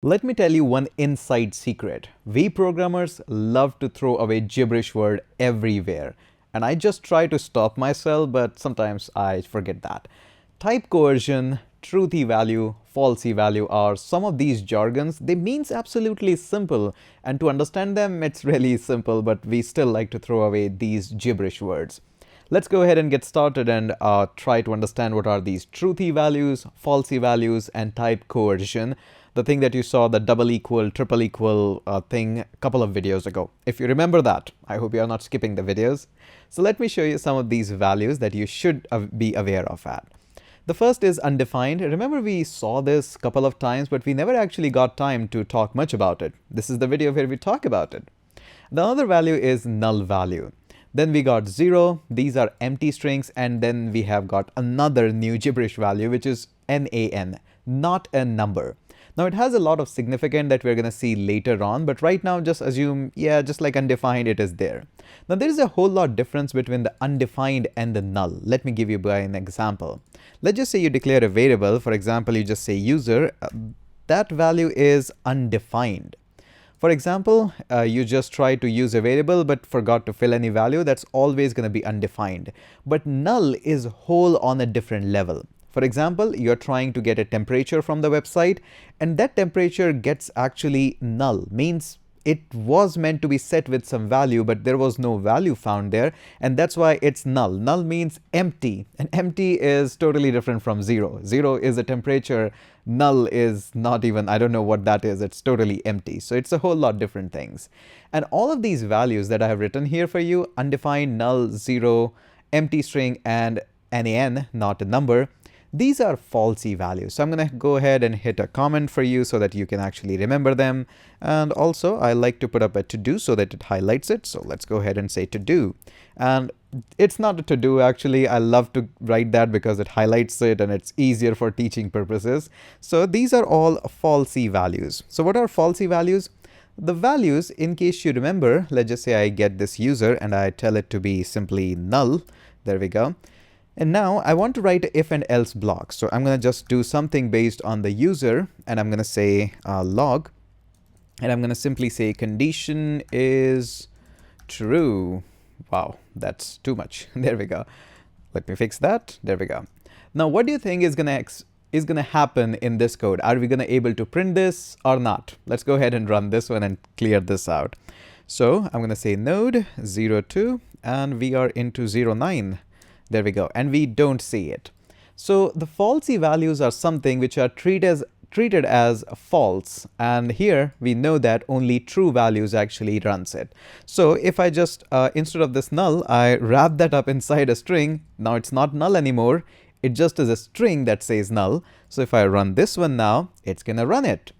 Let me tell you one inside secret. We programmers love to throw away gibberish word everywhere. And I just try to stop myself, but sometimes I forget that. Type coercion, truthy value, falsy value are some of these jargons. They means absolutely simple. And to understand them, it's really simple, but we still like to throw away these gibberish words. Let's go ahead and get started and try to understand what are these truthy values, falsy values, and type coercion. The thing that you saw, the double equal, triple equal thing a couple of videos ago. If you remember that, I hope you are not skipping the videos. So let me show you some of these values that you should be aware of at. The first is undefined. Remember we saw this a couple of times, but we never actually got time to talk much about it. This is the video where we talk about it. The other value is null value. Then we got 0, these are empty strings, and then we have got another new gibberish value, which is NaN, not a number. Now it has a lot of significance that we're going to see later on, but right now just assume, yeah, just like undefined, it is there. Now there is a whole lot difference between the undefined and the null. Let me give you an example. Let's just say you declare a variable, for example, you just say user, that value is undefined. For example, you just try to use a variable but forgot to fill any value, that's always going to be undefined. But null is whole on a different level. For example, you're trying to get a temperature from the website and that temperature gets actually null, means it was meant to be set with some value, but there was no value found there, and that's why it's null. Null means empty, and empty is totally different from 0. 0 is a temperature, null is not even, I don't know what that is, it's totally empty. So it's a whole lot different things. And all of these values that I have written here for you, undefined, null, 0, empty string, and NaN, not a number, these are falsy values. So I'm going to go ahead and hit a comment for you so that you can actually remember them. And also I like to put up a to do so that it highlights it. So let's go ahead and say to do. And it's not a to do actually. I love to write that because it highlights it and it's easier for teaching purposes. So these are all falsy values. So what are falsy values? The values, in case you remember, let's just say I get this user and I tell it to be simply null. There we go. And now I want to write an if and else block. So I'm going to just do something based on the user, and I'm going to say log, and I'm going to simply say condition is true. Wow, that's too much. There we go. Let me fix that. There we go. Now, what do you think is going to happen in this code? Are we going to able to print this or not? Let's go ahead and run this one and clear this out. So I'm going to say node 02, and we are into 09. There we go, and we don't see it. So the falsy values are something which are treated as false, and here we know that only true values actually runs it. So if I just instead of this null, I wrap that up inside a string, now it's not null anymore, it just is a string that says null. So if I run this one now, it's gonna run it.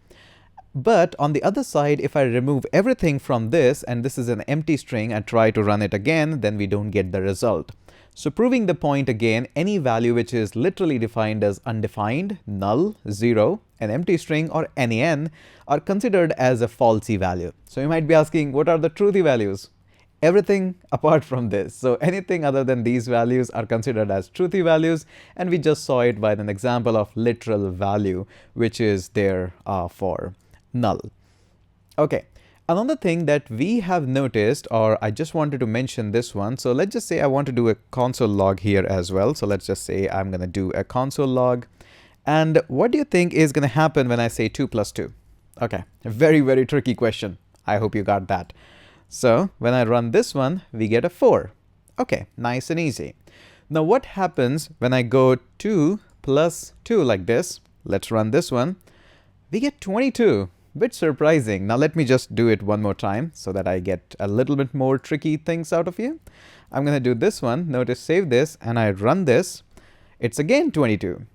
But on the other side, if I remove everything from this, and this is an empty string, and try to run it again, then we don't get the result. So proving the point again, any value which is literally defined as undefined, null, 0, an empty string, or NaN are considered as a falsy value. So you might be asking, what are the truthy values? Everything apart from this. So anything other than these values are considered as truthy values, and we just saw it by an example of literal value, which is there for null. Okay. Another thing that we have noticed, or I just wanted to mention this one. So let's just say I want to do a console log here as well. So let's just say I'm going to do a console log. And what do you think is going to happen when I say 2 plus 2? Okay, a very, very tricky question. I hope you got that. So when I run this one, we get a 4. Okay, nice and easy. Now what happens when I go 2 plus 2 like this? Let's run this one. We get 22. Bit surprising. Now let me just do it one more time so that I get a little bit more tricky things out of you. I'm going to do this one. Notice, save this, and I run this. It's again 22.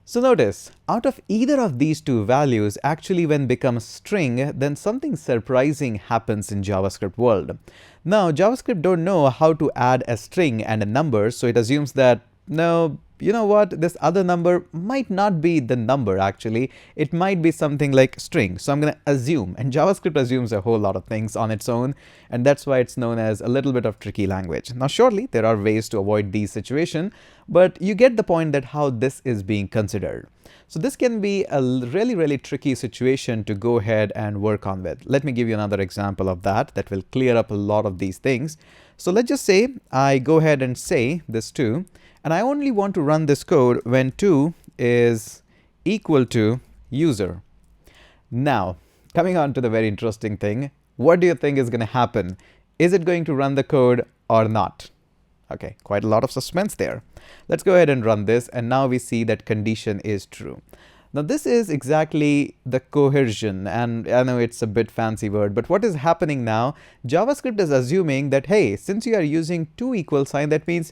So notice, out of either of these two values actually when becomes string, then something surprising happens in JavaScript world. Now JavaScript don't know how to add a string and a number, so it assumes that no, you know what, this other number might not be the number actually, it might be something like string. So I'm going to assume, and JavaScript assumes a whole lot of things on its own, and that's why it's known as a little bit of tricky language. Now surely there are ways to avoid these situations, but you get the point that how this is being considered. So this can be a really tricky situation to go ahead and work on with. Let me give you another example of that will clear up a lot of these things. So let's just say I go ahead and say this 2, and I only want to run this code when 2 is equal to user. Now, coming on to the very interesting thing, what do you think is going to happen? Is it going to run the code or not? Okay, quite a lot of suspense there. Let's go ahead and run this, and now we see that condition is true. Now this is exactly the coercion, and I know it's a bit fancy word, but what is happening now, JavaScript is assuming that, hey, since you are using 2 equal sign, that means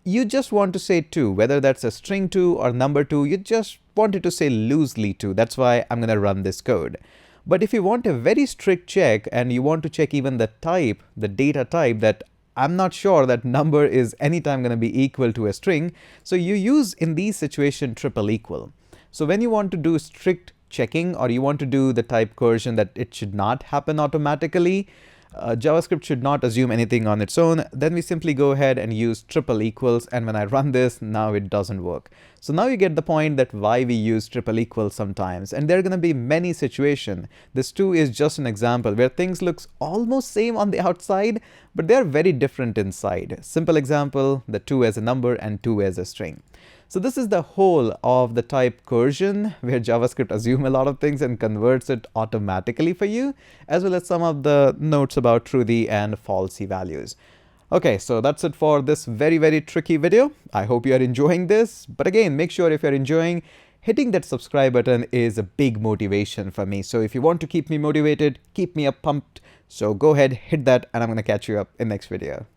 you just want to say 2, whether that's a string 2 or number 2, you just wanted to say loosely 2. That's why I'm going to run this code. But if you want a very strict check and you want to check even the type, the data type, that I'm not sure that number is anytime going to be equal to a string, so you use in these situations triple equal. So when you want to do strict checking, or you want to do the type coercion that it should not happen automatically, JavaScript should not assume anything on its own, then we simply go ahead and use triple equals, and when I run this, now it doesn't work. So now you get the point that why we use triple equals sometimes, and there are going to be many situations. This 2 is just an example where things looks almost same on the outside, but they are very different inside. Simple example, the 2 as a number and 2 as a string. So this is the whole of the type coercion, where JavaScript assumes a lot of things and converts it automatically for you, as well as some of the notes about truthy and falsy values. Okay, so that's it for this very tricky video. I hope you are enjoying this. But again, make sure if you're enjoying, hitting that subscribe button is a big motivation for me. So if you want to keep me motivated, keep me up pumped, so go ahead, hit that, and I'm going to catch you up in next video.